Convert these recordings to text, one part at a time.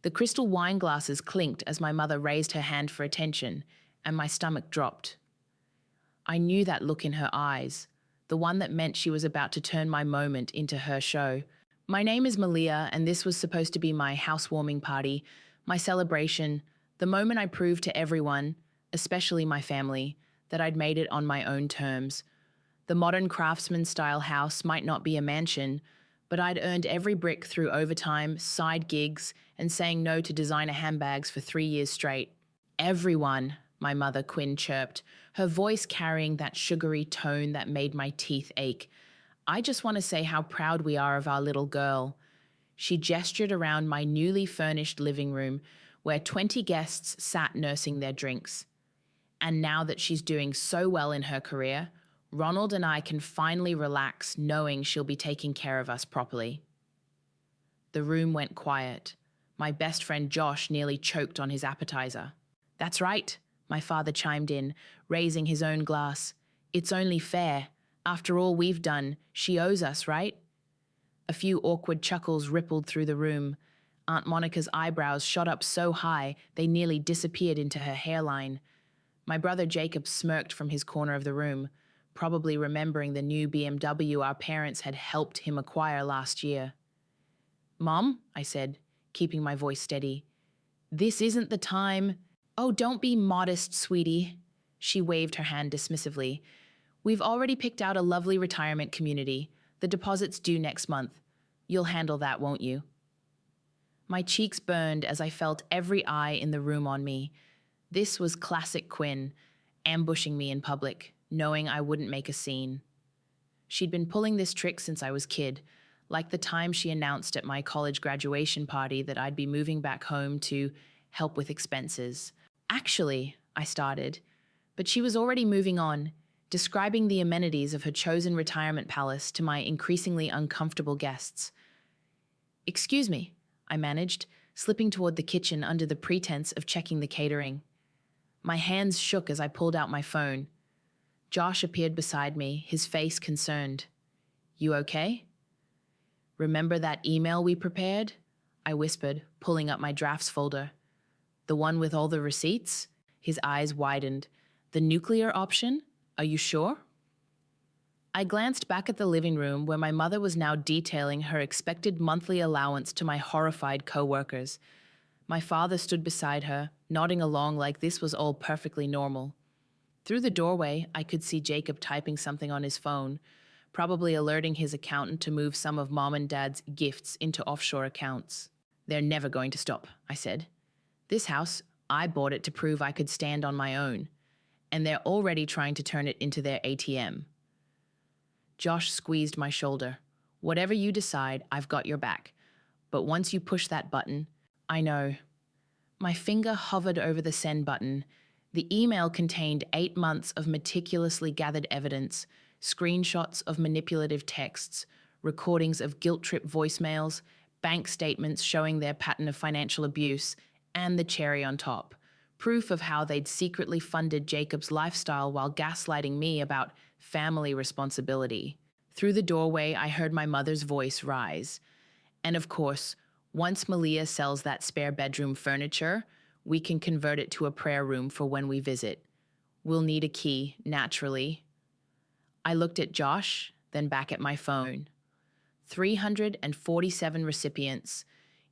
The crystal wine glasses clinked as my mother raised her hand for attention, and my stomach dropped. I knew that look in her eyes, the one that meant she was about to turn my moment into her show. My name is Malia, and this was supposed to be my housewarming party, my celebration, the moment I proved to everyone, especially my family, that I'd made it on my own terms. The modern craftsman-style house might not be a mansion, but I'd earned every brick through overtime, side gigs, and saying no to designer handbags for 3 years straight. Everyone, my mother Quinn chirped, her voice carrying that sugary tone that made my teeth ache. I just want to say how proud we are of our little girl. She gestured around my newly furnished living room, where 20 guests sat nursing their drinks. And now that she's doing so well in her career, Ronald and I can finally relax knowing she'll be taking care of us properly. The room went quiet. My best friend Josh nearly choked on his appetizer. "That's right," my father chimed in, raising his own glass. "It's only fair. After all we've done, she owes us, right?" A few awkward chuckles rippled through the room. Aunt Monica's eyebrows shot up so high they nearly disappeared into her hairline. My brother Jacob smirked from his corner of the room, probably remembering the new BMW our parents had helped him acquire last year. "Mom," I said, keeping my voice steady, "this isn't the time." "Oh, don't be modest, sweetie." She waved her hand dismissively. "We've already picked out a lovely retirement community. The deposit's due next month. You'll handle that, won't you?" My cheeks burned as I felt every eye in the room on me. This was classic Quinn, ambushing me in public, knowing I wouldn't make a scene. She'd been pulling this trick since I was a kid, like the time she announced at my college graduation party that I'd be moving back home to help with expenses. "Actually," I started, but she was already moving on, describing the amenities of her chosen retirement palace to my increasingly uncomfortable guests. "Excuse me," I managed, slipping toward the kitchen under the pretense of checking the catering. My hands shook as I pulled out my phone. Josh appeared beside me, his face concerned. "You okay?" "Remember that email we prepared?" I whispered, pulling up my drafts folder. "The one with all the receipts?" His eyes widened. "The nuclear option? Are you sure?" I glanced back at the living room where my mother was now detailing her expected monthly allowance to my horrified co-workers. My father stood beside her, nodding along like this was all perfectly normal. Through the doorway, I could see Jacob typing something on his phone, probably alerting his accountant to move some of Mom and Dad's gifts into offshore accounts. "They're never going to stop," I said. "This house, I bought it to prove I could stand on my own, and they're already trying to turn it into their ATM." Josh squeezed my shoulder. "Whatever you decide, I've got your back. But once you push that button, I know." My finger hovered over the send button. The email contained 8 months of meticulously gathered evidence, screenshots of manipulative texts, recordings of guilt-trip voicemails, bank statements showing their pattern of financial abuse, and the cherry on top, proof of how they'd secretly funded Jacob's lifestyle while gaslighting me about family responsibility. Through the doorway, I heard my mother's voice rise. "And of course, once Malia sells that spare bedroom furniture, we can convert it to a prayer room for when we visit. We'll need a key, naturally." I looked at Josh, then back at my phone. 347 recipients,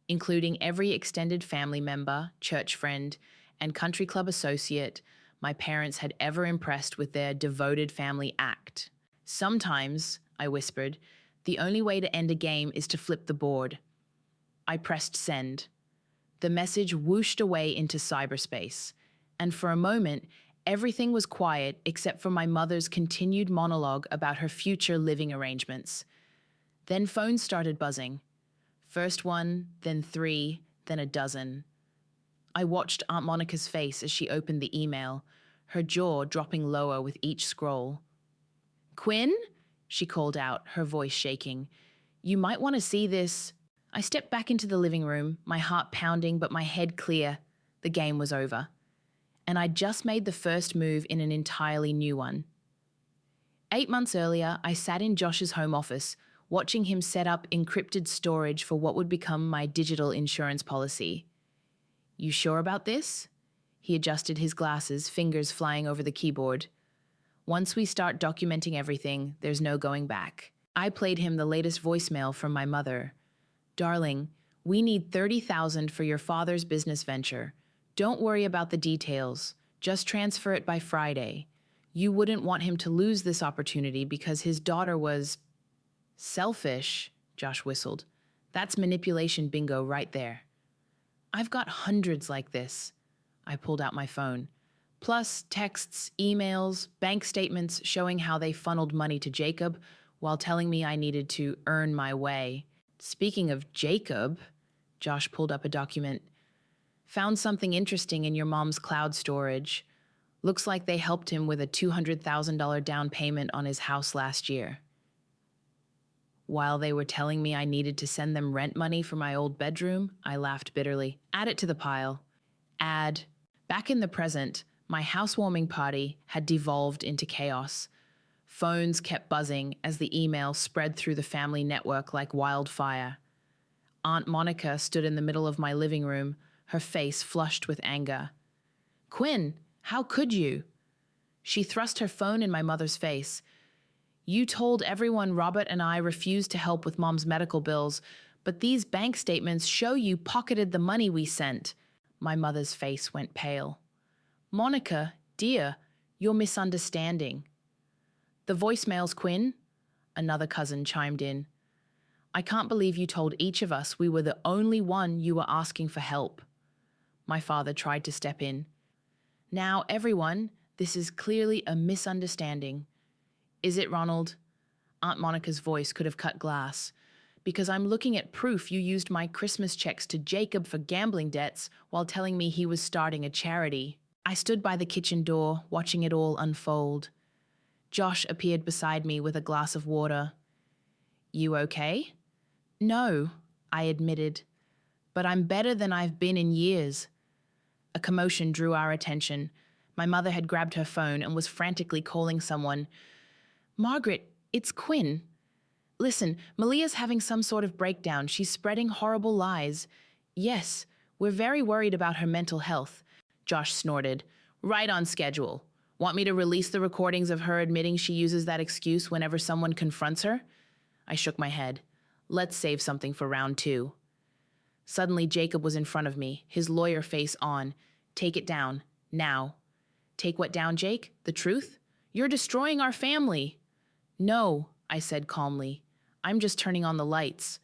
including every extended family member, church friend, and country club associate my parents had ever impressed with their devoted family act. "Sometimes," I whispered, "the only way to end a game is to flip the board." I pressed send. The message whooshed away into cyberspace, and for a moment, everything was quiet except for my mother's continued monologue about her future living arrangements. Then phones started buzzing. First one, then 3, then a dozen. I watched Aunt Monica's face as she opened the email, her jaw dropping lower with each scroll. "Quinn?" she called out, her voice shaking. "You might want to see this." I stepped back into the living room, my heart pounding but my head clear. The game was over. And I'd just made the first move in an entirely new one. 8 months earlier, I sat in Josh's home office, watching him set up encrypted storage for what would become my digital insurance policy. You sure about this? He adjusted his glasses, fingers flying over the keyboard. Once we start documenting everything, there's no going back. I played him the latest voicemail from my mother. Darling, we need $30,000 for your father's business venture. Don't worry about the details. Just transfer it by Friday. You wouldn't want him to lose this opportunity because his daughter was selfish, Josh whistled. That's manipulation bingo right there. I've got hundreds like this. I pulled out my phone. Plus texts, emails, bank statements showing how they funneled money to Jacob while telling me I needed to earn my way. Speaking of Jacob, Josh pulled up a document. Found something interesting in your mom's cloud storage. Looks like they helped him with a $200,000 down payment on his house last year. While they were telling me I needed to send them rent money for my old bedroom, I laughed bitterly. Add it to the pile. Add. Back in the present, my housewarming party had devolved into chaos. Phones kept buzzing as the email spread through the family network like wildfire. Aunt Monica stood in the middle of my living room, her face flushed with anger. Quinn, how could you? She thrust her phone in my mother's face. You told everyone Robert and I refused to help with Mom's medical bills, but these bank statements show you pocketed the money we sent. My mother's face went pale. Monica, dear, you're misunderstanding. The voicemails, Quinn, another cousin chimed in. I can't believe you told each of us we were the only one you were asking for help. My father tried to step in. Now, everyone, this is clearly a misunderstanding. Is it, Ronald? Aunt Monica's voice could have cut glass. Because I'm looking at proof you used my Christmas checks to Jacob for gambling debts while telling me he was starting a charity. I stood by the kitchen door, watching it all unfold. Josh appeared beside me with a glass of water. You okay? No, I admitted. But I'm better than I've been in years. A commotion drew our attention. My mother had grabbed her phone and was frantically calling someone. Margaret, it's Quinn. Listen, Malia's having some sort of breakdown. She's spreading horrible lies. Yes, we're very worried about her mental health. Josh snorted. Right on schedule. Want me to release the recordings of her admitting she uses that excuse whenever someone confronts her? I shook my head. Let's save something for round 2. Suddenly, Jacob was in front of me, his lawyer face on. Take it down. Now. Take what down, Jake? The truth? You're destroying our family. No, I said calmly. I'm just turning on the lights.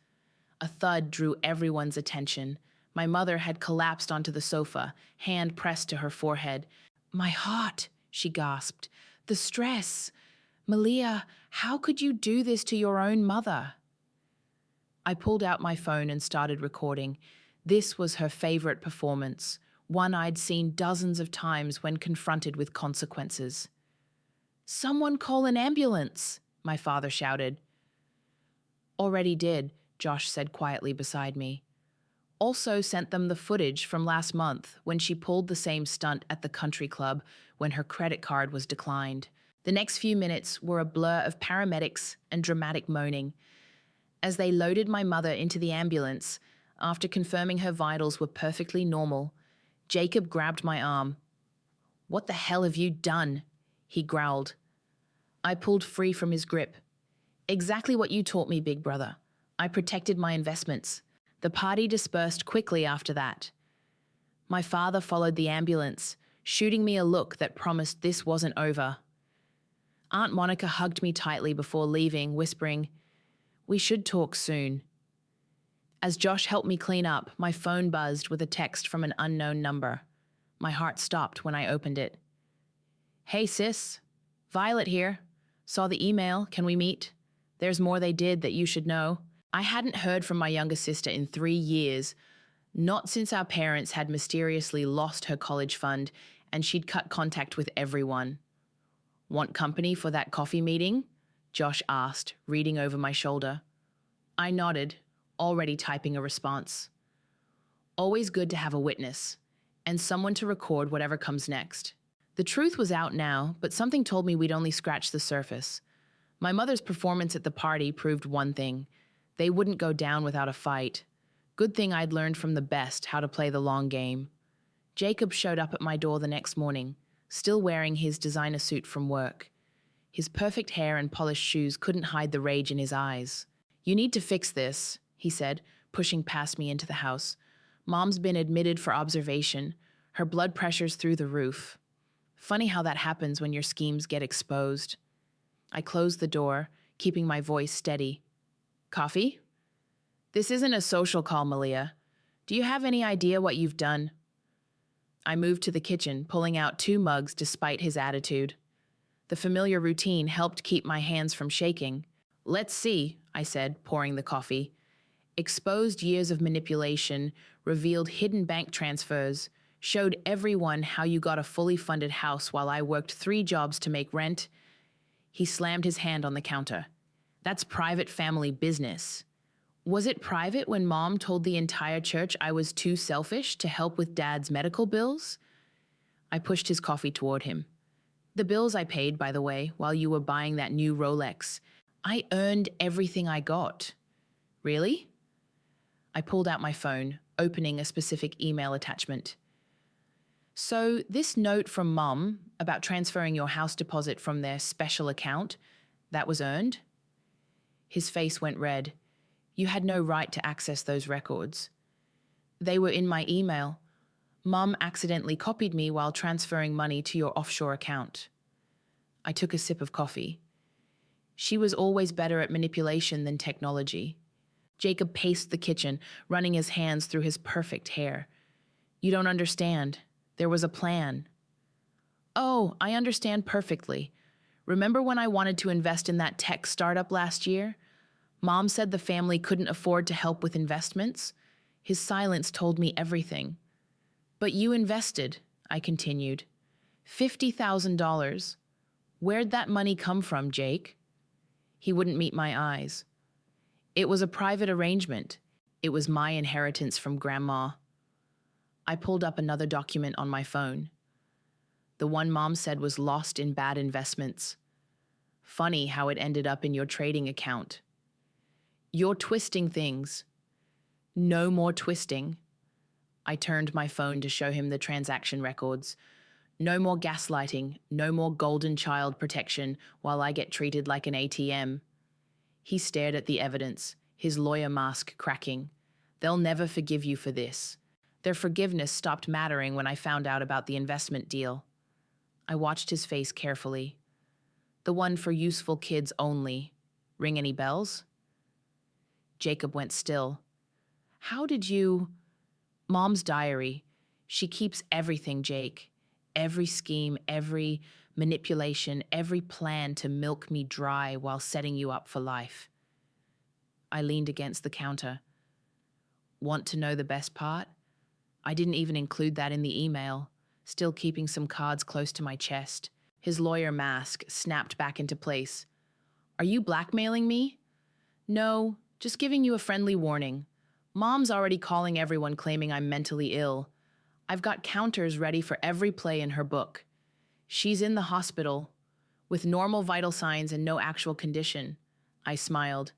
A thud drew everyone's attention. My mother had collapsed onto the sofa, hand pressed to her forehead. My heart, she gasped. The stress. Malia, how could you do this to your own mother? I pulled out my phone and started recording. This was her favorite performance, one I'd seen dozens of times when confronted with consequences. Someone call an ambulance, my father shouted. Already did, Josh said quietly beside me. Also sent them the footage from last month when she pulled the same stunt at the country club when her credit card was declined. The next few minutes were a blur of paramedics and dramatic moaning. As they loaded my mother into the ambulance, after confirming her vitals were perfectly normal, Jacob grabbed my arm. What the hell have you done? He growled. I pulled free from his grip. Exactly what you taught me, big brother. I protected my investments. The party dispersed quickly after that. My father followed the ambulance, shooting me a look that promised this wasn't over. Aunt Monica hugged me tightly before leaving, whispering, "We should talk soon." As Josh helped me clean up, my phone buzzed with a text from an unknown number. My heart stopped when I opened it. Hey sis, Violet here. Saw the email, can we meet? There's more they did that you should know. I hadn't heard from my younger sister in 3 years, not since our parents had mysteriously lost her college fund and she'd cut contact with everyone. Want company for that coffee meeting? Josh asked, reading over my shoulder. I nodded, already typing a response. Always good to have a witness, and someone to record whatever comes next. The truth was out now, but something told me we'd only scratched the surface. My mother's performance at the party proved one thing. They wouldn't go down without a fight. Good thing I'd learned from the best how to play the long game. Jacob showed up at my door the next morning, still wearing his designer suit from work. His perfect hair and polished shoes couldn't hide the rage in his eyes. "You need to fix this," he said, pushing past me into the house. "Mom's been admitted for observation. Her blood pressure's through the roof." Funny how that happens when your schemes get exposed. I closed the door, keeping my voice steady. "Coffee?" "This isn't a social call, Malia. Do you have any idea what you've done?" I moved to the kitchen, pulling out 2 mugs despite his attitude. The familiar routine helped keep my hands from shaking. "Let's see," I said, pouring the coffee. Exposed years of manipulation, revealed hidden bank transfers, showed everyone how you got a fully funded house while I worked 3 jobs to make rent. He slammed his hand on the counter. "That's private family business." "Was it private when Mom told the entire church I was too selfish to help with Dad's medical bills?" I pushed his coffee toward him. "The bills I paid, by the way, while you were buying that new Rolex. I earned everything I got." "Really?" I pulled out my phone, opening a specific email attachment. "So this note from Mom about transferring your house deposit from their special account, that was earned?" His face went red. "You had no right to access those records." "They were in my email. Mum accidentally copied me while transferring money to your offshore account." I took a sip of coffee. She was always better at manipulation than technology. Jacob paced the kitchen, running his hands through his perfect hair. "You don't understand. There was a plan." "Oh, I understand perfectly. Remember when I wanted to invest in that tech startup last year? Mom said the family couldn't afford to help with investments." His silence told me everything. "But you invested," I continued. $50,000. Where'd that money come from, Jake?" He wouldn't meet my eyes. "It was a private arrangement. It was my inheritance from Grandma." I pulled up another document on my phone. The one Mom said was lost in bad investments. Funny how it ended up in your trading account. "You're twisting things." "No more twisting." I turned my phone to show him the transaction records. "No more gaslighting, no more golden child protection while I get treated like an ATM." He stared at the evidence, his lawyer mask cracking. "They'll never forgive you for this." Their forgiveness stopped mattering when I found out about the investment deal. I watched his face carefully. "The one for useful kids only. Ring any bells?" Jacob went still. "How did you—" "Mom's diary. She keeps everything, Jake. Every scheme, every manipulation, every plan to milk me dry while setting you up for life." I leaned against the counter. "Want to know the best part? I didn't even include that in the email, still keeping some cards close to my chest." His lawyer mask snapped back into place. "Are you blackmailing me?" "No, just giving you a friendly warning. Mom's already calling everyone claiming I'm mentally ill. I've got counters ready for every play in her book. She's in the hospital, with normal vital signs and no actual condition." I smiled.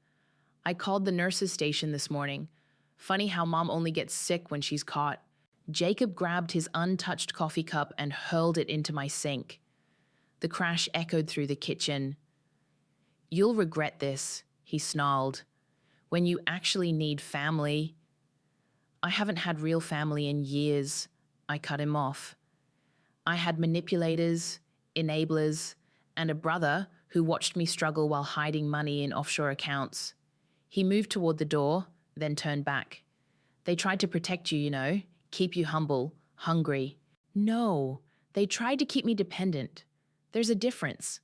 "I called the nurses' station this morning. Funny how Mom only gets sick when she's caught." Jacob grabbed his untouched coffee cup and hurled it into my sink. The crash echoed through the kitchen. "You'll regret this," he snarled. "When you actually need family." "I haven't had real family in years," I cut him off. "I had manipulators, enablers, and a brother who watched me struggle while hiding money in offshore accounts." He moved toward the door, then turned back. "They tried to protect you, you know, keep you humble, hungry." "No, they tried to keep me dependent. There's a difference."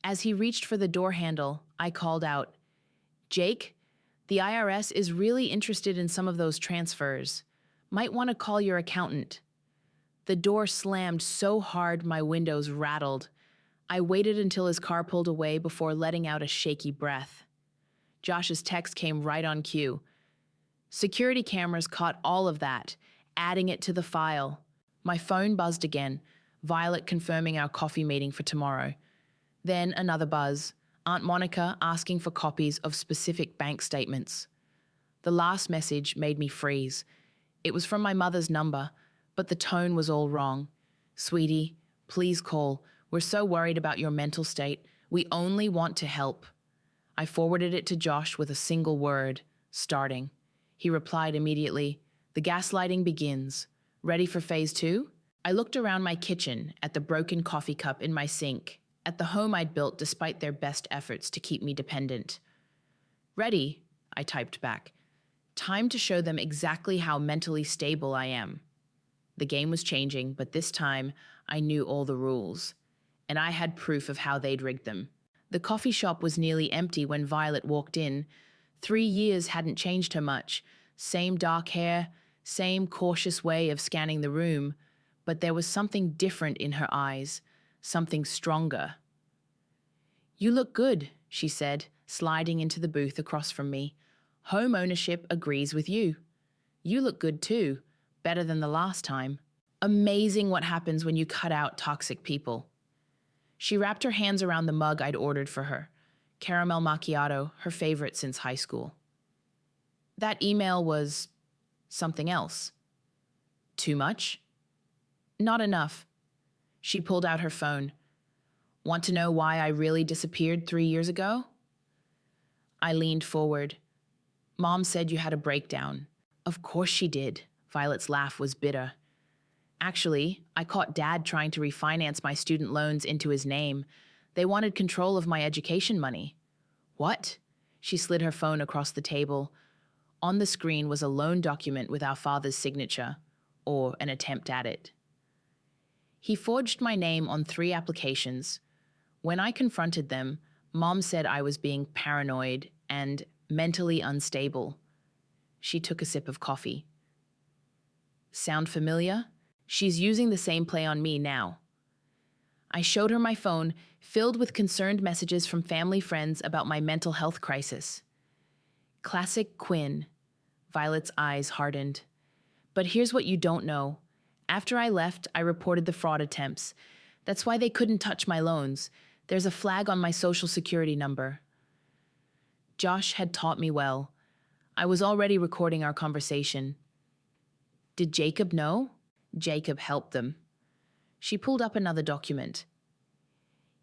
As he reached for the door handle, I called out, "Jake, the IRS is really interested in some of those transfers. Might want to call your accountant." The door slammed so hard my windows rattled. I waited until his car pulled away before letting out a shaky breath. Josh's text came right on cue. Security cameras caught all of that, adding it to the file. My phone buzzed again, Violet confirming our coffee meeting for tomorrow. Then another buzz, Aunt Monica asking for copies of specific bank statements. The last message made me freeze. It was from my mother's number, But the tone was all wrong. Sweetie, please call. We're so worried about your mental state. We only want to help. I forwarded it to Josh with a single word, starting. He replied immediately, the gaslighting begins. Ready for phase 2? I looked around my kitchen, at the broken coffee cup in my sink, at the home I'd built despite their best efforts to keep me dependent. Ready, I typed back. Time to show them exactly how mentally stable I am. The game was changing, but this time I knew all the rules, and I had proof of how they'd rigged them. The coffee shop was nearly empty when Violet walked in. 3 years hadn't changed her much. Same dark hair, same cautious way of scanning the room, but there was something different in her eyes, something stronger. You look good, she said, sliding into the booth across from me. Home ownership agrees with you. You look good too, better than the last time. Amazing what happens when you cut out toxic people. She wrapped her hands around the mug I'd ordered for her. Caramel macchiato, her favorite since high school. That email was something else. Too much? Not enough. She pulled out her phone. Want to know why I really disappeared 3 years ago? I leaned forward. Mom said you had a breakdown. Of course she did. Violet's laugh was bitter. Actually, I caught Dad trying to refinance my student loans into his name. They wanted control of my education money. What? She slid her phone across the table. On the screen was a loan document with our father's signature, or an attempt at it. He forged my name on 3 applications. When I confronted them, Mom said I was being paranoid and mentally unstable. She took a sip of coffee. Sound familiar? She's using the same play on me now. I showed her my phone, filled with concerned messages from family friends about my mental health crisis. Classic Quinn. Violet's eyes hardened. But here's what you don't know. After I left, I reported the fraud attempts. That's why they couldn't touch my loans. There's a flag on my social security number. Josh had taught me well. I was already recording our conversation. Did Jacob know? Jacob helped them. She pulled up another document.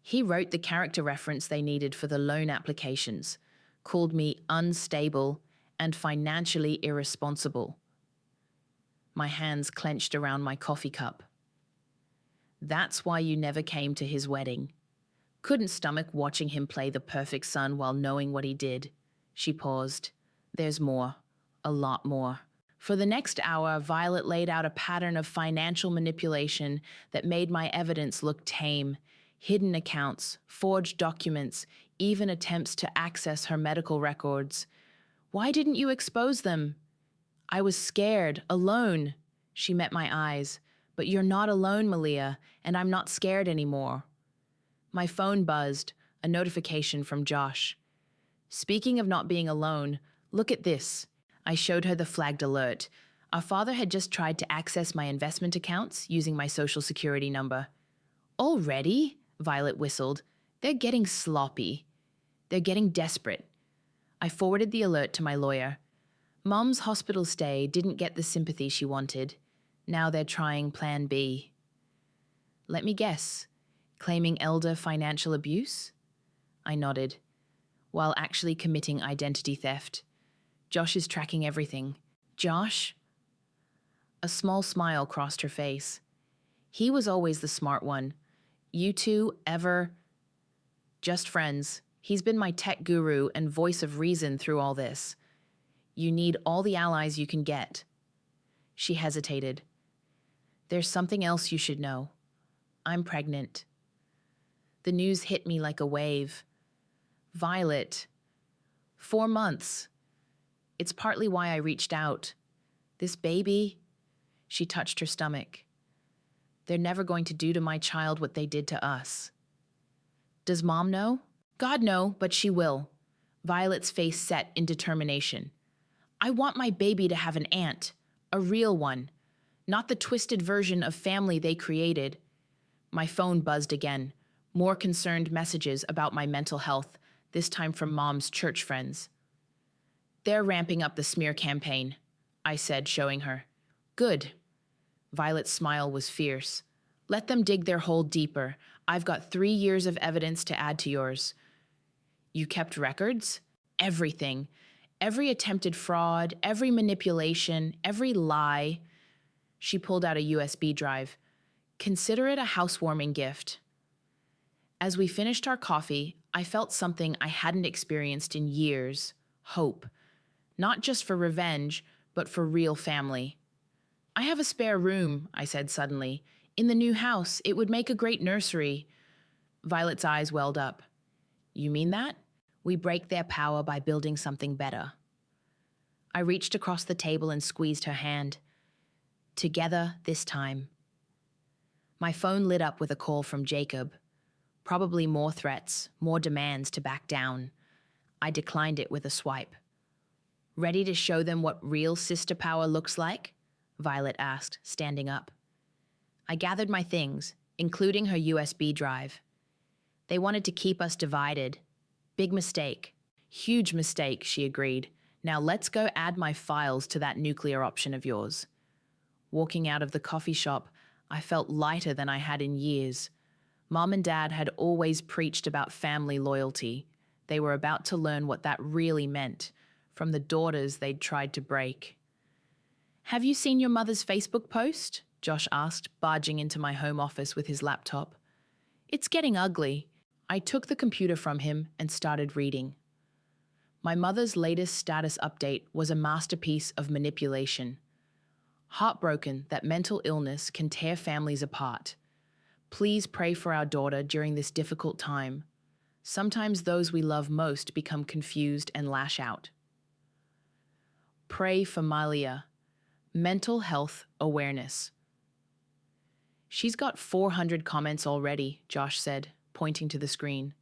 He wrote the character reference they needed for the loan applications, called me unstable and financially irresponsible. My hands clenched around my coffee cup. That's why you never came to his wedding. Couldn't stomach watching him play the perfect son while knowing what he did. She paused. There's more. A lot more. For the next hour, Violet laid out a pattern of financial manipulation that made my evidence look tame. Hidden accounts, forged documents, even attempts to access her medical records. Why didn't you expose them? I was scared, alone. She met my eyes. But you're not alone, Malia, and I'm not scared anymore. My phone buzzed, a notification from Josh. Speaking of not being alone, look at this. I showed her the flagged alert. Our father had just tried to access my investment accounts using my social security number. Already? Violet whistled. They're getting sloppy. They're getting desperate. I forwarded the alert to my lawyer. Mom's hospital stay didn't get the sympathy she wanted. Now they're trying Plan B. Let me guess. Claiming elder financial abuse? I nodded. While actually committing identity theft. Josh is tracking everything. Josh? A small smile crossed her face. He was always the smart one. You two ever... Just friends. He's been my tech guru and voice of reason through all this. You need all the allies you can get. She hesitated. There's something else you should know. I'm pregnant. The news hit me like a wave. Violet. 4 months. It's partly why I reached out. This baby, she touched her stomach. They're never going to do to my child what they did to us. Does Mom know? God, no, but she will. Violet's face set in determination. I want my baby to have an aunt, a real one, not the twisted version of family they created. My phone buzzed again, more concerned messages about my mental health, this time from Mom's church friends. They're ramping up the smear campaign, I said, showing her. Good. Violet's smile was fierce. Let them dig their hole deeper. I've got 3 years of evidence to add to yours. You kept records? Everything. Every attempted fraud, every manipulation, every lie. She pulled out a USB drive. Consider it a housewarming gift. As we finished our coffee, I felt something I hadn't experienced in years. Hope. Not just for revenge, but for real family. I have a spare room, I said suddenly. In the new house, it would make a great nursery. Violet's eyes welled up. You mean that? We break their power by building something better. I reached across the table and squeezed her hand. Together this time. My phone lit up with a call from Jacob. Probably more threats, more demands to back down. I declined it with a swipe. Ready to show them what real sister power looks like? Violet asked, standing up. I gathered my things, including her USB drive. They wanted to keep us divided. Big mistake. Huge mistake, she agreed. Now let's go add my files to that nuclear option of yours. Walking out of the coffee shop, I felt lighter than I had in years. Mom and Dad had always preached about family loyalty. They were about to learn what that really meant from the daughters they'd tried to break. Have you seen your mother's Facebook post? Josh asked, barging into my home office with his laptop. It's getting ugly. I took the computer from him and started reading. My mother's latest status update was a masterpiece of manipulation. Heartbroken that mental illness can tear families apart. Please pray for our daughter during this difficult time. Sometimes those we love most become confused and lash out. Pray for Malia. Mental health awareness. She's got 400 comments already, Josh said, pointing to the screen.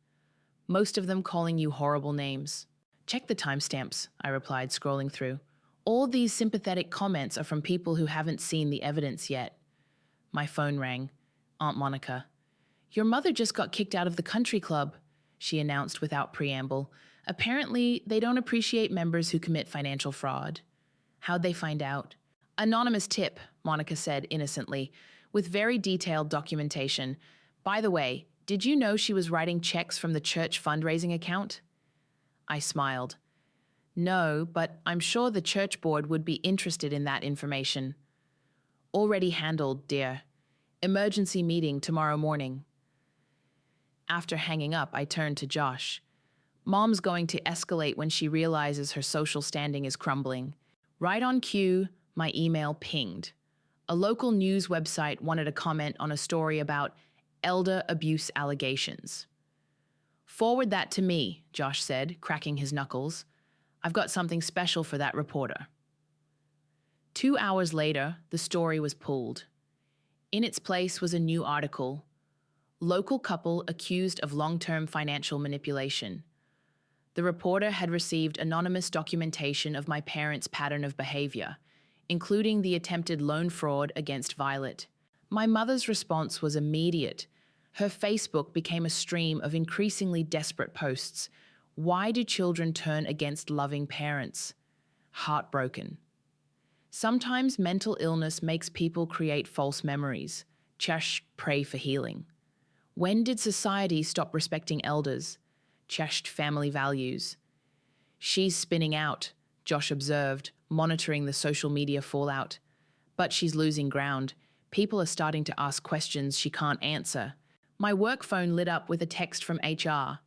Most of them calling you horrible names. Check the timestamps, I replied, scrolling through. All these sympathetic comments are from people who haven't seen the evidence yet. My phone rang. Aunt Monica. Your mother just got kicked out of the country club, she announced without preamble. Apparently, they don't appreciate members who commit financial fraud. How'd they find out? Anonymous tip, Monica said innocently, with very detailed documentation. By the way, did you know she was writing checks from the church fundraising account? I smiled. No, but I'm sure the church board would be interested in that information. Already handled, dear. Emergency meeting tomorrow morning. After hanging up, I turned to Josh. Mom's going to escalate when she realizes her social standing is crumbling. Right on cue, my email pinged. A local news website wanted a comment on a story about elder abuse allegations. Forward that to me, Josh said, cracking his knuckles. I've got something special for that reporter. 2 hours later, the story was pulled. In its place was a new article. Local couple accused of long-term financial manipulation. The reporter had received anonymous documentation of my parents' pattern of behavior, including the attempted loan fraud against Violet. My mother's response was immediate. Her Facebook became a stream of increasingly desperate posts. Why do children turn against loving parents? Heartbroken. Sometimes mental illness makes people create false memories. Chesh, pray for healing. When did society stop respecting elders? Cheshed family values. She's spinning out, Josh observed, monitoring the social media fallout. But she's losing ground. People are starting to ask questions she can't answer. My work phone lit up with a text from HR.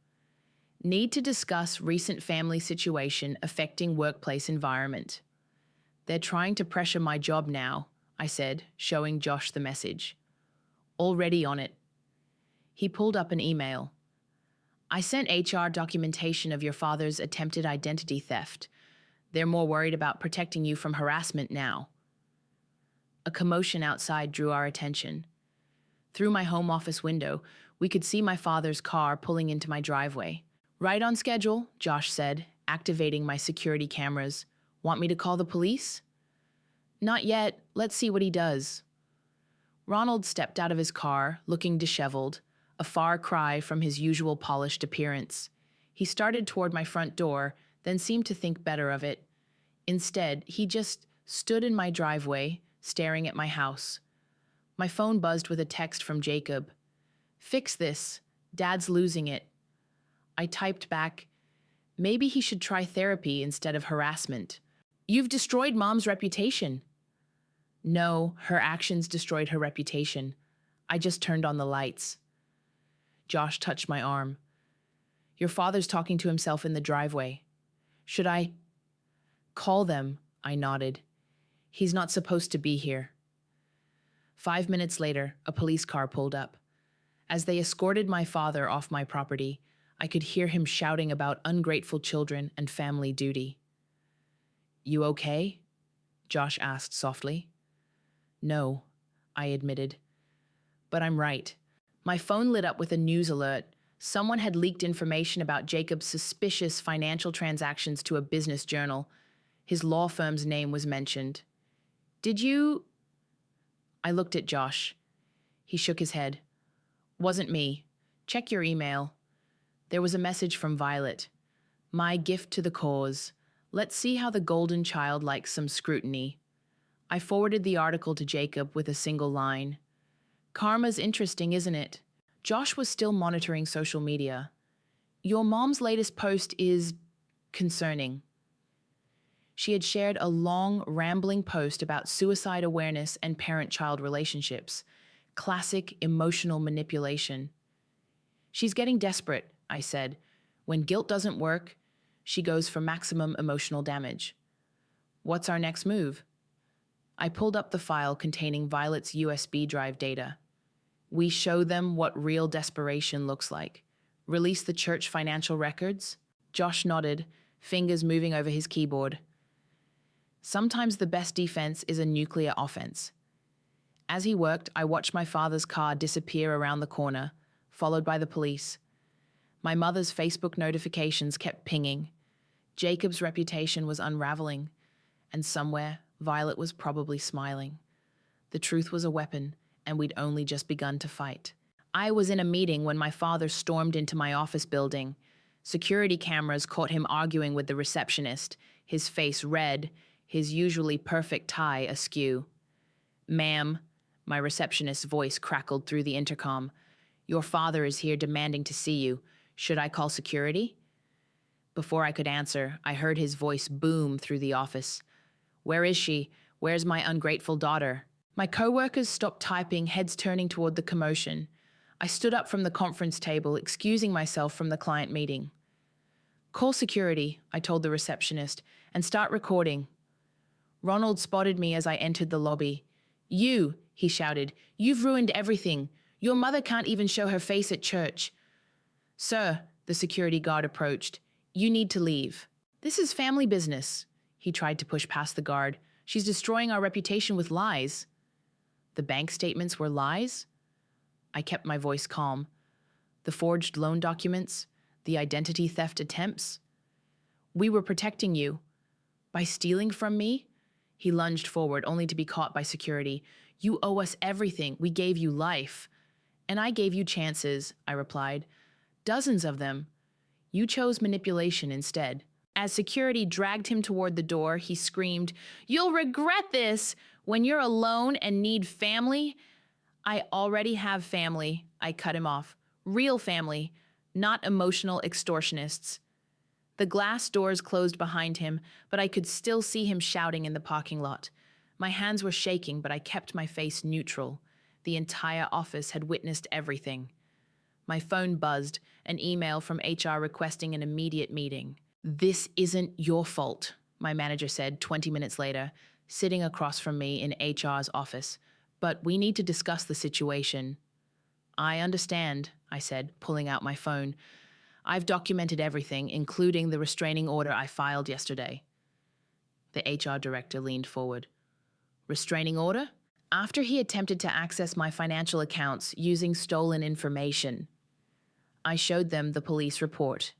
Need to discuss recent family situation affecting workplace environment. They're trying to pressure my job now, I said, showing Josh the message. Already on it. He pulled up an email. I sent HR documentation of your father's attempted identity theft. They're more worried about protecting you from harassment now. A commotion outside drew our attention. Through my home office window, we could see my father's car pulling into my driveway. Right on schedule, Josh said, activating my security cameras. Want me to call the police? Not yet. Let's see what he does. Ronald stepped out of his car, looking disheveled, a far cry from his usual polished appearance. He started toward my front door, then seemed to think better of it. Instead, he just stood in my driveway, staring at my house. My phone buzzed with a text from Jacob. "Fix this. Dad's losing it." I typed back, "Maybe he should try therapy instead of harassment." "You've destroyed Mom's reputation." No, her actions destroyed her reputation. I just turned on the lights. Josh touched my arm. "Your father's talking to himself in the driveway. Should I call them?" I nodded. "He's not supposed to be here." 5 minutes later, a police car pulled up. As they escorted my father off my property, I could hear him shouting about ungrateful children and family duty. "You okay?" Josh asked softly. "No," I admitted. "But I'm right." My phone lit up with a news alert. Someone had leaked information about Jacob's suspicious financial transactions to a business journal. His law firm's name was mentioned. "Did you—" I looked at Josh. He shook his head. "Wasn't me. Check your email." There was a message from Violet. "My gift to the cause. Let's see how the golden child likes some scrutiny." I forwarded the article to Jacob with a single line. "Karma's interesting, isn't it?" Josh was still monitoring social media. "Your mom's latest post is concerning." She had shared a long, rambling post about suicide awareness and parent-child relationships. Classic emotional manipulation. "She's getting desperate," I said. "When guilt doesn't work, she goes for maximum emotional damage." "What's our next move?" I pulled up the file containing Violet's USB drive data. "We show them what real desperation looks like. Release the church financial records?" Josh nodded, fingers moving over his keyboard. "Sometimes the best defense is a nuclear offense." As he worked, I watched my father's car disappear around the corner, followed by the police. My mother's Facebook notifications kept pinging. Jacob's reputation was unraveling, and somewhere, Violet was probably smiling. The truth was a weapon, and we'd only just begun to fight. I was in a meeting when my father stormed into my office building. Security cameras caught him arguing with the receptionist, his face red, his usually perfect tie askew. "Ma'am," my receptionist's voice crackled through the intercom. "Your father is here demanding to see you. Should I call security?" Before I could answer, I heard his voice boom through the office. "Where is she? Where's my ungrateful daughter?" My coworkers stopped typing, heads turning toward the commotion. I stood up from the conference table, excusing myself from the client meeting. "Call security," I told the receptionist, "and start recording." Ronald spotted me as I entered the lobby. "You," he shouted, "you've ruined everything. Your mother can't even show her face at church." "Sir," the security guard approached, "you need to leave." "This is family business." He tried to push past the guard. "She's destroying our reputation with lies." The bank statements were lies? I kept my voice calm. The forged loan documents? The identity theft attempts? "We were protecting you." "By stealing from me?" He lunged forward, only to be caught by security. "You owe us everything. We gave you life." "And I gave you chances," I replied. "Dozens of them. You chose manipulation instead." As security dragged him toward the door, he screamed, "You'll regret this! When you're alone and need family—" "I already have family," I cut him off. "Real family, not emotional extortionists." The glass doors closed behind him, but I could still see him shouting in the parking lot. My hands were shaking, but I kept my face neutral. The entire office had witnessed everything. My phone buzzed, an email from HR requesting an immediate meeting. "This isn't your fault," my manager said 20 minutes later, sitting across from me in HR's office. "But we need to discuss the situation." "I understand," I said, pulling out my phone. "I've documented everything, including the restraining order I filed yesterday." The HR director leaned forward. "Restraining order?" "After he attempted to access my financial accounts using stolen information." I showed them the police report.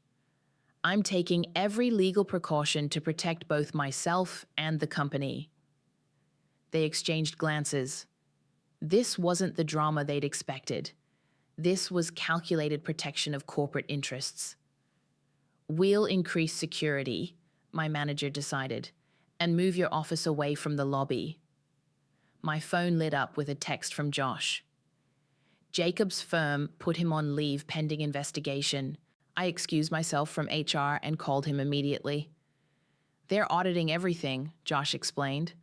"I'm taking every legal precaution to protect both myself and the company." They exchanged glances. This wasn't the drama they'd expected. This was calculated protection of corporate interests. "We'll increase security," my manager decided, "and move your office away from the lobby." My phone lit up with a text from Josh. Jacob's firm put him on leave pending investigation. I excused myself from HR and called him immediately. They're auditing everything, Josh explained.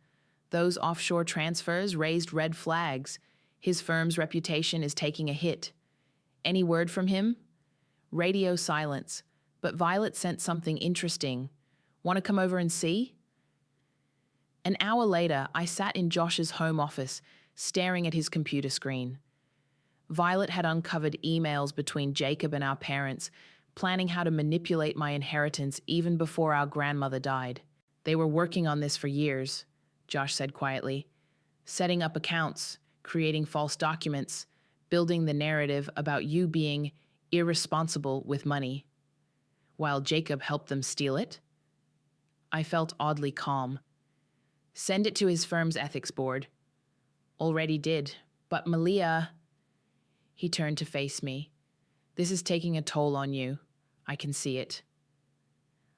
Those offshore transfers raised red flags. His firm's reputation is taking a hit. Any word from him? Radio silence, but Violet sent something interesting. Want to come over and see? An hour later, I sat in Josh's home office, staring at his computer screen. Violet had uncovered emails between Jacob and our parents, planning how to manipulate my inheritance even before our grandmother died. They were working on this for years, Josh said quietly. Setting up accounts, creating false documents, building the narrative about you being irresponsible with money, while Jacob helped them steal it. I felt oddly calm. Send it to his firm's ethics board. Already did, but Malia... He turned to face me. This is taking a toll on you. I can see it.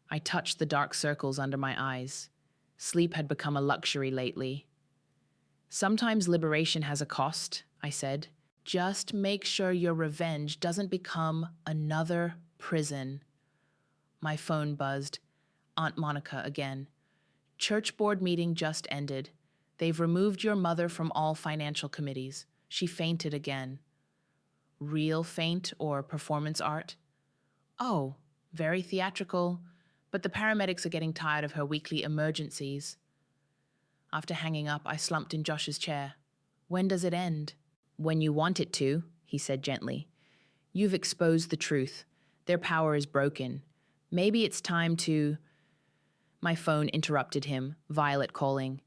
I touched the dark circles under my eyes. Sleep had become a luxury lately. Sometimes liberation has a cost, I said. Just make sure your revenge doesn't become another prison. My phone buzzed. Aunt Monica again. Church board meeting just ended. They've removed your mother from all financial committees. She fainted again. Real faint or performance art? Oh, very theatrical, but the paramedics are getting tired of her weekly emergencies. After hanging up, I slumped in Josh's chair. When does it end? When you want it to, he said gently. You've exposed the truth. Their power is broken. Maybe it's time to... My phone interrupted him, Violet calling.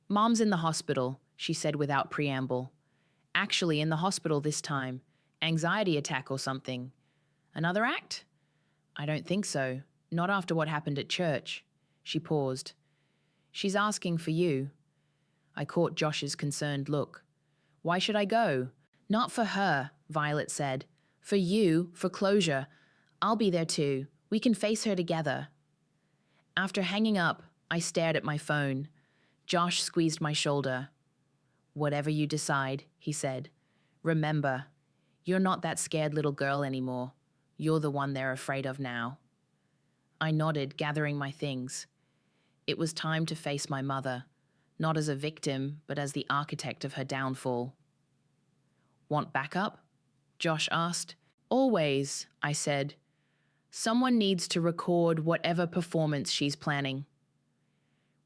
Mom's in the hospital, she said without preamble. Actually in the hospital this time. Anxiety attack or something. Another act? I don't think so. Not after what happened at church. She paused. She's asking for you. I caught Josh's concerned look. Why should I go? Not for her, Violet said. For you, for closure. I'll be there too. We can face her together. After hanging up, I stared at my phone. Josh squeezed my shoulder. Whatever you decide, he said. Remember, you're not that scared little girl anymore. You're the one they're afraid of now. I nodded, gathering my things. It was time to face my mother, not as a victim, but as the architect of her downfall. Want backup? Josh asked. Always, I said. Someone needs to record whatever performance she's planning.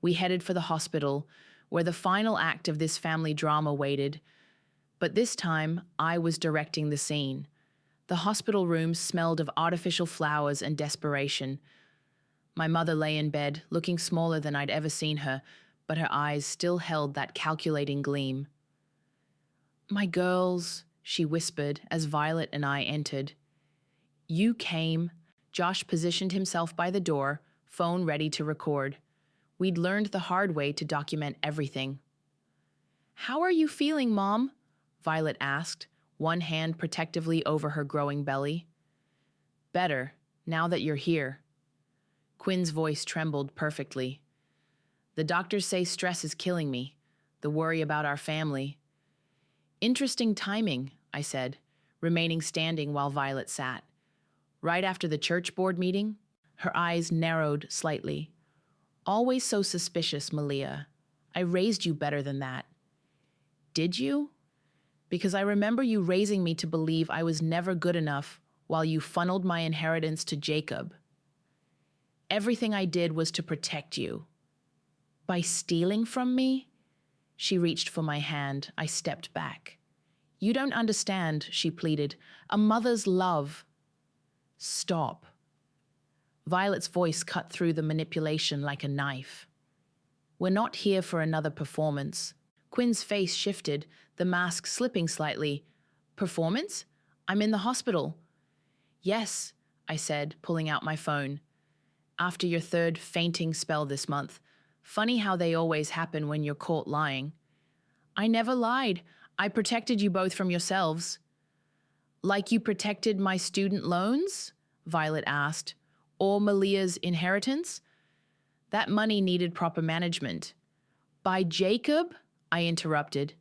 We headed for the hospital, where the final act of this family drama waited, but this time I was directing the scene. The hospital room smelled of artificial flowers and desperation. My mother lay in bed, looking smaller than I'd ever seen her, but her eyes still held that calculating gleam. My girls, she whispered as Violet and I entered. You came. Josh positioned himself by the door, phone ready to record. We'd learned the hard way to document everything. How are you feeling, Mom? Violet asked, one hand protectively over her growing belly. Better, now that you're here. Quinn's voice trembled perfectly. The doctors say stress is killing me, the worry about our family. Interesting timing, I said, remaining standing while Violet sat. Right after the church board meeting, her eyes narrowed slightly. Always so suspicious, Malia. I raised you better than that. Did you? Because I remember you raising me to believe I was never good enough while you funneled my inheritance to Jacob. Everything I did was to protect you. By stealing from me? She reached for my hand. I stepped back. You don't understand, she pleaded. A mother's love. Stop. Violet's voice cut through the manipulation like a knife. We're not here for another performance. Quinn's face shifted, the mask slipping slightly. Performance? I'm in the hospital. Yes, I said, pulling out my phone. After your third fainting spell this month. Funny how they always happen when you're caught lying. I never lied. I protected you both from yourselves. Like you protected my student loans? Violet asked. Or Malia's inheritance? That money needed proper management. By Jacob? I interrupted.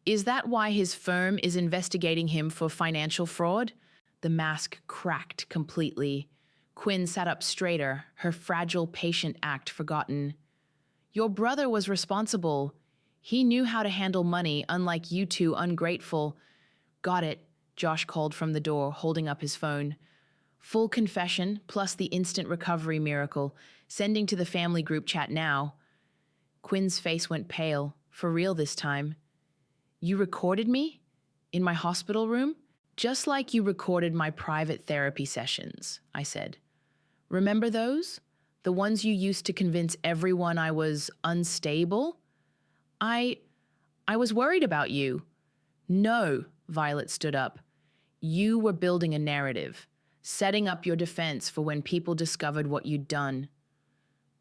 Is that why his firm is investigating him for financial fraud? The mask cracked completely. Quinn sat up straighter, her fragile patient act forgotten. Your brother was responsible. He knew how to handle money, unlike you two ungrateful. Got it, Josh called from the door, holding up his phone. Full confession, plus the instant recovery miracle, sending to the family group chat now. Quinn's face went pale, for real this time. You recorded me? In my hospital room? Just like you recorded my private therapy sessions, I said. Remember those? The ones you used to convince everyone I was unstable? I was worried about you. No, Violet stood up. You were building a narrative, setting up your defense for when people discovered what you'd done.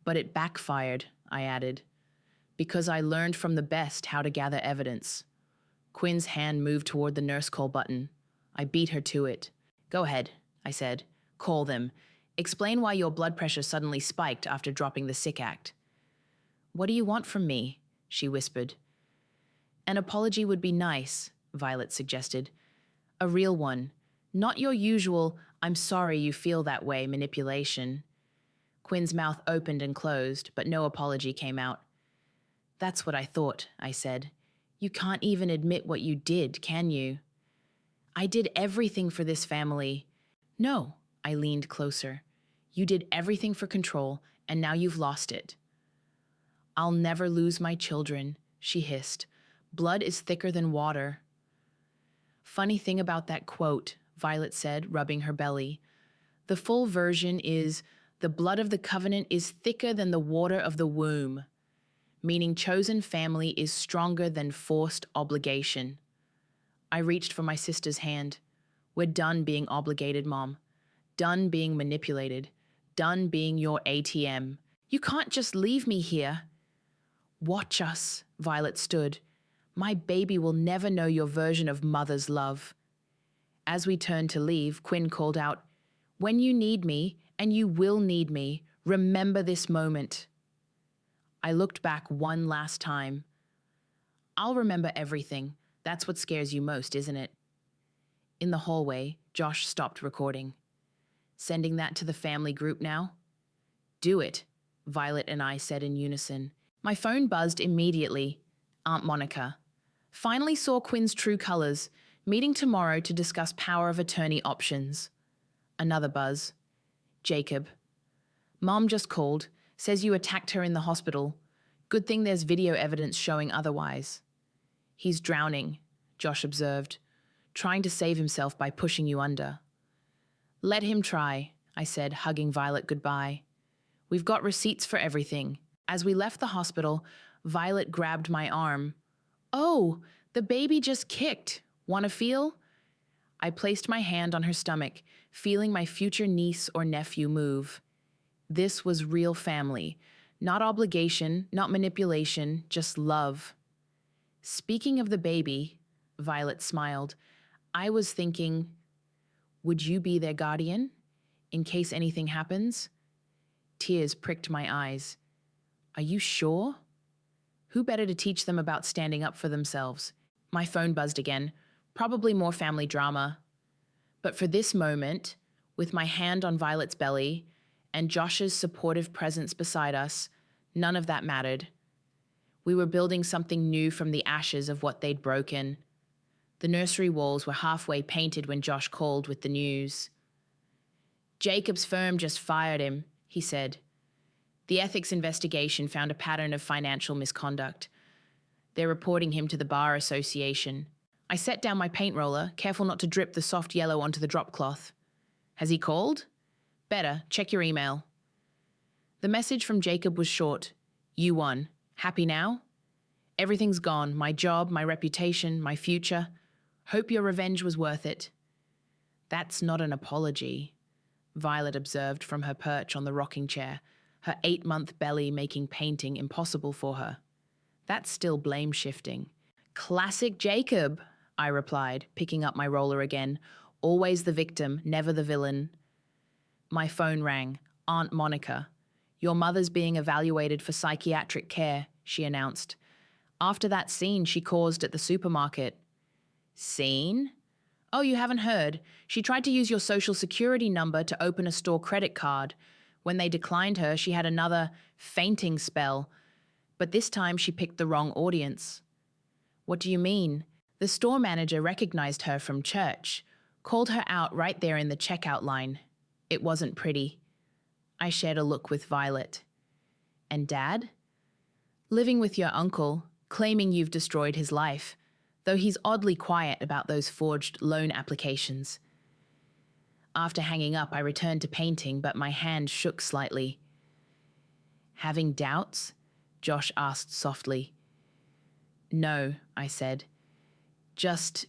But it backfired, I added, because I learned from the best how to gather evidence. Quinn's hand moved toward the nurse call button. I beat her to it. Go ahead, I said. Call them. Explain why your blood pressure suddenly spiked after dropping the sick act. What do you want from me? She whispered. An apology would be nice, Violet suggested. A real one. Not your usual, I'm sorry you feel that way manipulation. Quinn's mouth opened and closed, but no apology came out. That's what I thought, I said. You can't even admit what you did, can you? I did everything for this family. No, I leaned closer. You did everything for control, and now you've lost it. I'll never lose my children, she hissed. Blood is thicker than water. Funny thing about that quote, Violet said, rubbing her belly. The full version is, the blood of the covenant is thicker than the water of the womb, meaning chosen family is stronger than forced obligation. I reached for my sister's hand. We're done being obligated, Mom. Done being manipulated. Done being your ATM. You can't just leave me here. Watch us, Violet stood. My baby will never know your version of mother's love. As we turned to leave, Quinn called out, When you need me, and you will need me, remember this moment. I looked back one last time. I'll remember everything. That's what scares you most, isn't it? In the hallway, Josh stopped recording. Sending that to the family group now? Do it, Violet and I said in unison. My phone buzzed immediately. Aunt Monica. Finally saw Quinn's true colors, meeting tomorrow to discuss power of attorney options. Another buzz. Jacob. Mom just called, says you attacked her in the hospital. Good thing there's video evidence showing otherwise. He's drowning, Josh observed, trying to save himself by pushing you under. Let him try, I said, hugging Violet goodbye. We've got receipts for everything. As we left the hospital, Violet grabbed my arm. Oh, the baby just kicked. Want to feel? I placed my hand on her stomach, feeling my future niece or nephew move. This was real family. Not obligation, not manipulation, just love. Speaking of the baby, Violet smiled, I was thinking, would you be their guardian, in case anything happens? Tears pricked my eyes. Are you sure? Who better to teach them about standing up for themselves? My phone buzzed again. Probably more family drama. But for this moment, with my hand on Violet's belly and Josh's supportive presence beside us, none of that mattered. We were building something new from the ashes of what they'd broken. The nursery walls were halfway painted when Josh called with the news. Jacob's firm just fired him, he said. The ethics investigation found a pattern of financial misconduct. They're reporting him to the Bar Association. I set down my paint roller, careful not to drip the soft yellow onto the drop cloth. Has he called? Better, check your email. The message from Jacob was short. You won. Happy now? Everything's gone. My job, my reputation, my future. Hope your revenge was worth it. That's not an apology, Violet observed from her perch on the rocking chair, her 8-month belly making painting impossible for her. That's still blame shifting. Classic Jacob, I replied, picking up my roller again. Always the victim, never the villain. My phone rang. Aunt Monica. Your mother's being evaluated for psychiatric care, she announced. After that scene she caused at the supermarket. Scene? Oh, you haven't heard. She tried to use your social security number to open a store credit card. When they declined her, she had another fainting spell. But this time she picked the wrong audience. What do you mean? The store manager recognized her from church, called her out right there in the checkout line. It wasn't pretty. I shared a look with Violet. And Dad? Living with your uncle, claiming you've destroyed his life, though he's oddly quiet about those forged loan applications. After hanging up, I returned to painting, but my hand shook slightly. Having doubts? Josh asked softly. No, I said. Just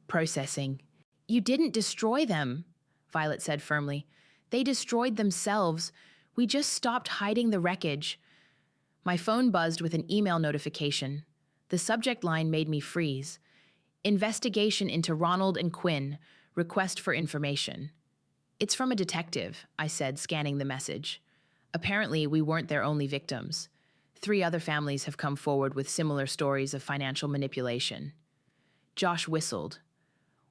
processing. You didn't destroy them, Violet said firmly. They destroyed themselves. We just stopped hiding the wreckage. My phone buzzed with an email notification. The subject line made me freeze. Investigation into Ronald and Quinn. Request for information. It's from a detective, I said, scanning the message. Apparently, we weren't their only victims. 3 other families have come forward with similar stories of financial manipulation. Josh whistled.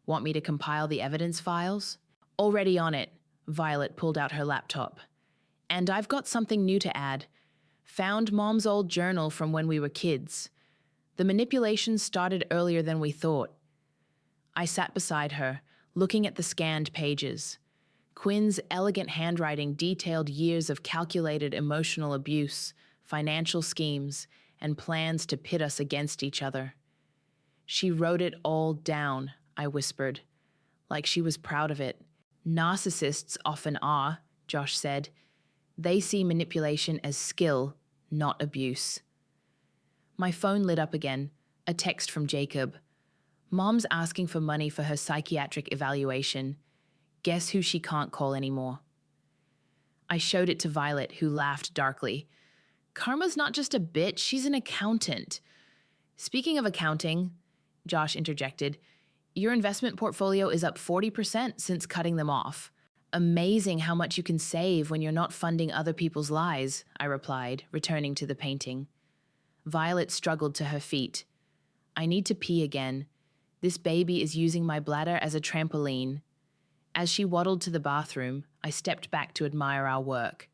Want me to compile the evidence files? Already on it. Violet pulled out her laptop. And I've got something new to add. Found Mom's old journal from when we were kids. The manipulation started earlier than we thought. I sat beside her, looking at the scanned pages. Quinn's elegant handwriting detailed years of calculated emotional abuse, financial schemes, and plans to pit us against each other. She wrote it all down, I whispered, like she was proud of it. Narcissists often are, Josh said. They see manipulation as skill, not abuse. My phone lit up again, a text from Jacob. Mom's asking for money for her psychiatric evaluation. Guess who she can't call anymore? I showed it to Violet, who laughed darkly. Karma's not just a bitch, she's an accountant. Speaking of accounting, Josh interjected, your investment portfolio is up 40% since cutting them off. Amazing how much you can save when you're not funding other people's lies, I replied, returning to the painting. Violet struggled to her feet. I need to pee again. This baby is using my bladder as a trampoline. As she waddled to the bathroom, I stepped back to admire our work.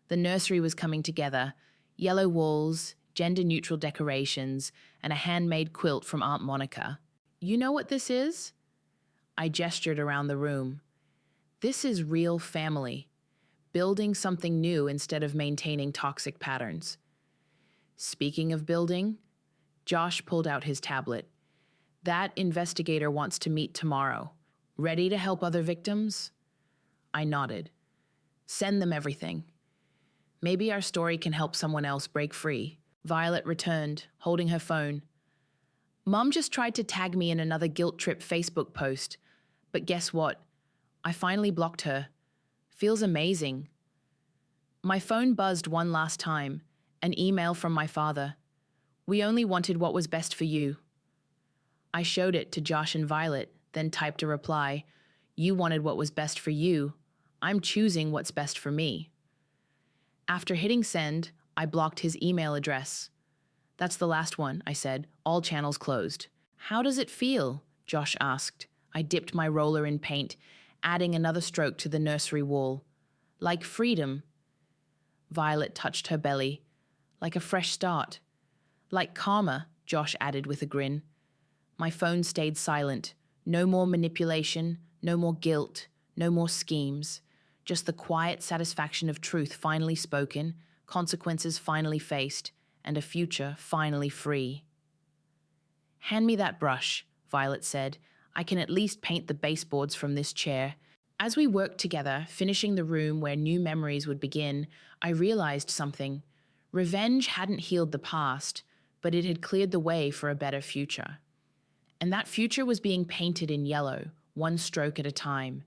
The nursery was coming together, yellow walls, gender-neutral decorations, and a handmade quilt from Aunt Monica. You know what this is? I gestured around the room. This is real family, building something new instead of maintaining toxic patterns. Speaking of building, Josh pulled out his tablet. That investigator wants to meet tomorrow. Ready to help other victims? I nodded. Send them everything. Maybe our story can help someone else break free. Violet returned, holding her phone. Mom just tried to tag me in another guilt trip Facebook post, but guess what? I finally blocked her. Feels amazing. My phone buzzed one last time, an email from my father. We only wanted what was best for you. I showed it to Josh and Violet, then typed a reply. You wanted what was best for you. I'm choosing what's best for me. After hitting send, I blocked his email address. That's the last one, I said. All channels closed. How does it feel? Josh asked. I dipped my roller in paint, adding another stroke to the nursery wall. Like freedom. Violet touched her belly. Like a fresh start. Like karma, Josh added with a grin. My phone stayed silent. No more manipulation, no more guilt, no more schemes. Just the quiet satisfaction of truth finally spoken, consequences finally faced, and a future finally free. Hand me that brush, Violet said. I can at least paint the baseboards from this chair. As we worked together, finishing the room where new memories would begin, I realized something. Revenge hadn't healed the past, but it had cleared the way for a better future. And that future was being painted in yellow, one stroke at a time.